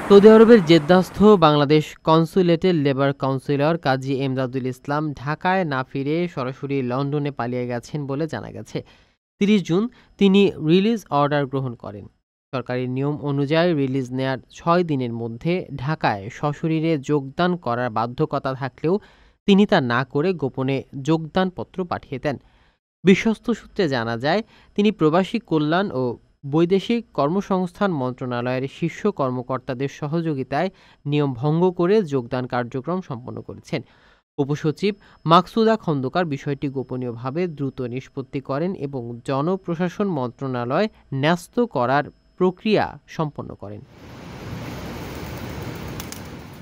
Saudi আরবের জেদ্দাস্থ Bangladesh কনস্যুলেটের labour councillor Kazi Emdadul ইসলাম ঢাকায় না ফিরে সরাসরি লন্ডনে পালিয়ে গেছেন বলে জানা গেছে। ৩০ জুন তিনি রিলিজ অর্ডার গ্রহণ করেন। সরকারি নিয়ম অনুযায়ী রিলিজ নেয়ার ৬ দিনের মধ্যে ঢাকায় সশরীরে যোগদান করার বাধ্যকতা থাকলেও তিনি তা না করে গোপনে যোগদানপত্র পাঠিয়ে দেন। বিশ্বস্ত সূত্রে জানা যায়, তিনি প্রবাসী কল্যাণ ও বৈদেশিক কর্মসংস্থান মন্ত্রণালয়ের শীর্ষ কর্মকর্তাদের সহযোগিতায় নিয়ম ভঙ্গ করে যোগদান কার্যক্রম সম্পন্ন করেছেন। উপসচিব মাকসুদা খন্দকার বিষয়টি গোপনীয়ভাবে দ্রুত নিষ্পত্তি করেন এবং জনপ্রশাসন মন্ত্রণালয় ন্যস্ত করার প্রক্রিয়া সম্পন্ন করেন।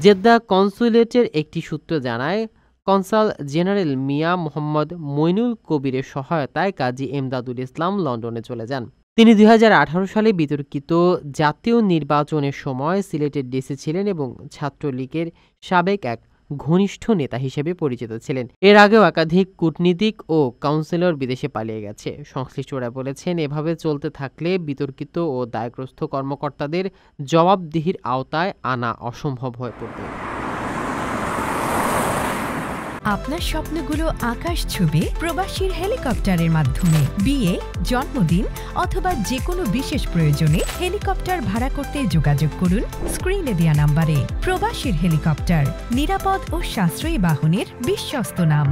জেদ্দা কনস্যুলেটের একটি সূত্র জানায়, কনসাল জেনারেল মিয়া মোহাম্মদ মইনুল কবিরের সহায়তায় কাজী এমদাদুল ইসলাম লন্ডনে চলে যান। তিনি ২০১৮ সালে বিতর্কিত জাতীয় নির্বাচনের সময় সিলেটের ডিসি ছিলেন এবং ছাত্রলীগের সাবেক এক ঘনিষ্ঠ নেতা হিসেবে পরিচিত ছিলেন। এর আগেও একাধিক কূটনীতিক ও কাউন্সিলর বিদেশে পালিয়ে গেছে। সংশ্লিষ্টরা বলেছেন, এভাবে চলতে থাকলে বিতর্কিত ও দায়গ্রস্ত কর্মকর্তাদের জবাবদিহির আওতায় আনা অসম্ভব হয়ে পড়বে। আপনার স্বপ্নগুলো আকাশ ছুবে প্রবাসীর হেলিকপ্টারের মাধ্যমে। বিয়ে, জন্মদিন অথবা যে কোনো বিশেষ প্রয়োজনে হেলিকপ্টার ভাড়া করতে যোগাযোগ করুন স্ক্রিনে দেয়া নাম্বারে। প্রবাসীর হেলিকপ্টার, নিরাপদ ও সাশ্রয়ী বাহনের বিশ্বস্ত নাম।